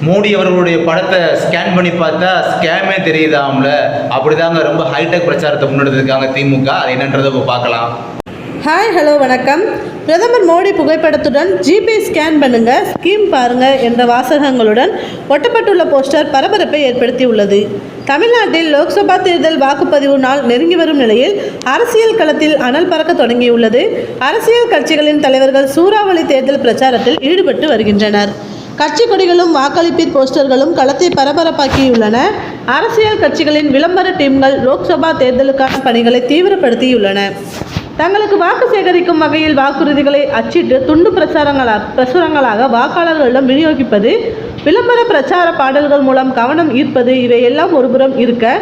மோடி அவர்களுடைய படத்தை ஸ்கேன் பண்ணி பார்த்தா ஸ்கேமே தெரியுதாம்ல. அப்படிதாங்க ரொம்ப ஹைடெக் பிரச்சாரத்தை முன்னெடுத்திருக்காங்க திமுக. அது என்னன்றதை இப்போ பார்க்கலாம். ஹாய், ஹலோ, வணக்கம். பிரதமர் மோடி புகைப்படத்துடன் ஜிபே ஸ்கேன் பண்ணுங்க, ஸ்கீம் பாருங்க என்ற வாசகங்களுடன் ஒட்டப்பட்டுள்ள போஸ்டர் பரபரப்பை ஏற்படுத்தியுள்ளது. தமிழ்நாட்டில் லோக்சபா தேர்தல் வாக்குப்பதிவு நாள் நெருங்கி வரும் நிலையில் அரசியல் களத்தில் அனல் பறக்க தொடங்கியுள்ளது. அரசியல் கட்சிகளின் தலைவர்கள் சூறாவளி தேர்தல் பிரச்சாரத்தில் ஈடுபட்டு வருகின்றனர். கட்சி கொடிகளும் வாக்களிப்பீர் போஸ்டர்களும் களத்தை பரபரப்பாக்கியுள்ளன. அரசியல் கட்சிகளின் விளம்பர டீம்கள் லோக்சபா தேர்தலுக்கான பணிகளை தீவிரப்படுத்தியுள்ளன. தங்களுக்கு வாக்கு சேகரிக்கும் வகையில் வாக்குறுதிகளை அச்சிட்டு துண்டு பிரசுரங்களாக வாக்காளர்களிடம் விநியோகிப்பது, விளம்பர பிரச்சார பாடல்கள் மூலம் கவனம் ஈர்ப்பது, இவையெல்லாம் ஒருபுறம் இருக்க,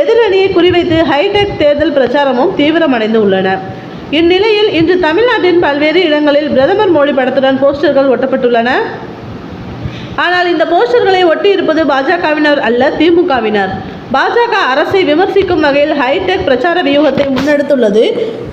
எதிரணியை குறிவைத்து ஹைடெக் தேர்தல் பிரச்சாரமும் தீவிரமடைந்து உள்ளன. இந்நிலையில் இன்று தமிழ்நாட்டின் பல்வேறு இடங்களில் பிரதமர் மோடி படத்துடன் போஸ்டர்கள் ஒட்டப்பட்டுள்ளன. ஆனால் இந்த போஸ்டர்களை ஒட்டி இருப்பது பாஜகவினர் அல்ல, திமுகவினர். பாஜக அரசை விமர்சிக்கும் வகையில் ஹைடெக் பிரச்சார வியூகத்தை முன்னெடுத்துள்ளது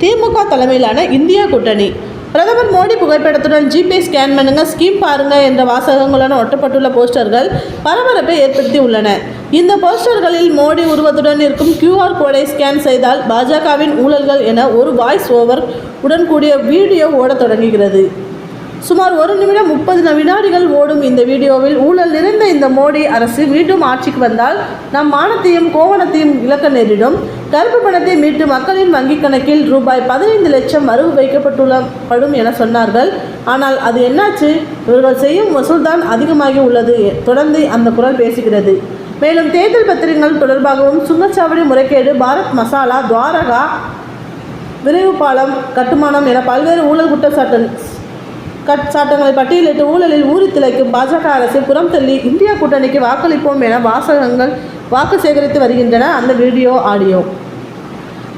திமுக தலைமையிலான இந்தியா கூட்டணி. பிரதமர் மோடி புகைப்படத்துடன் ஜிபே ஸ்கேன் பண்ணுங்க, ஸ்கீம் பாருங்க என்ற வாசகங்களுடன் ஒட்டப்பட்டுள்ள போஸ்டர்கள் பரபரப்பை ஏற்படுத்தி உள்ளன. இந்த போஸ்டர்களில் மோடி உருவத்துடன் இருக்கும் QR கோடை ஸ்கேன் செய்தால் பாஜகவின் ஊழல்கள் என ஒரு வாய்ஸ் ஓவர் உடன் கூடிய வீடியோ ஓடத் தொடங்குகிறது. சுமார் 1 நிமிடம் 30 வினாடிகள் ஓடும் இந்த வீடியோவில் ஊழல் நிறைந்த இந்த மோடி அரசு மீண்டும் ஆட்சிக்கு வந்தால் நம் மானத்தையும் கோவணத்தையும் இழக்க நேரிடும், கருப்பு பணத்தை மீட்டு மக்களின் வங்கிக் கணக்கில் ரூபாய் 15 லட்சம் வரவு வைக்கப்பட்டுள்ளப்படும் என சொன்னார்கள். ஆனால் அது என்னாச்சு? இவர்கள் செய்யும் வசூல்தான் அதிகமாகி உள்ளது. தொடர்ந்து அந்த குரல் பேசுகிறது. மேலும் தேர்தல் பத்திரங்கள் தொடர்பாகவும் சுங்கச்சாவடி முறைகேடு, பாரத் மசாலா, துவாரகா விரைவு பாலம் கட்டுமானம் என பல்வேறு ஊழல் குற்றச்சாட்டுகளை பட்டியலிட்டு ஊழலில் ஊறி திளைக்கும் பாஜக அரசை புறம் தள்ளி இந்தியா கூட்டணிக்கு வாக்களிப்போம் என வாசகங்கள் வாக்கு சேகரித்து வருகின்றன. அந்த வீடியோ, ஆடியோ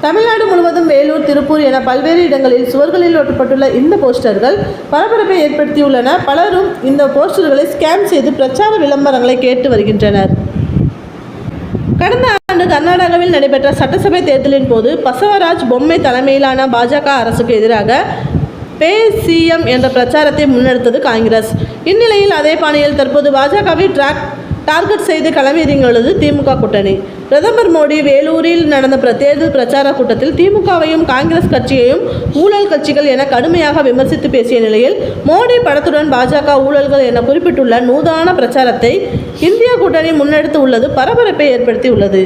தமிழ்நாடு முழுவதும் வேலூர், திருப்பூர் என பல்வேறு இடங்களில் சுவர்களில் ஒட்டப்பட்டுள்ள இந்த போஸ்டர்கள் பரபரப்பை ஏற்படுத்தியுள்ளன. பலரும் இந்த போஸ்டர்களை ஸ்கேன் செய்து பிரச்சார விளம்பரங்களை கேட்டு வருகின்றனர். கடந்த ஆண்டு கர்நாடகாவில் நடைபெற்ற சட்டசபை தேர்தலின் போது பசவராஜ் பொம்மை தலைமையிலான பாஜக அரசுக்கு எதிராக பேசிஎம் என்ற பிரச்சாரத்தை முன்னெடுத்தது காங்கிரஸ். இந்நிலையில் அதே பாணியில் தற்போது பாஜகவை டார்கெட் செய்து களமிறங்கியுள்ளது திமுக கூட்டணி. பிரதமர் மோடி வேலூரில் நடந்த தேர்தல் பிரச்சார கூட்டத்தில் திமுகவையும் காங்கிரஸ் கட்சியையும் ஊழல் கட்சிகள் என கடுமையாக விமர்சித்து பேசிய நிலையில் மோடி படத்துடன் பாஜக ஊழல்கள் என குறிப்பிட்டுள்ள நூதன பிரச்சாரத்தை இந்தியா கூட்டணி முன்னெடுத்து உள்ளது பரபரப்பை ஏற்படுத்தி உள்ளது.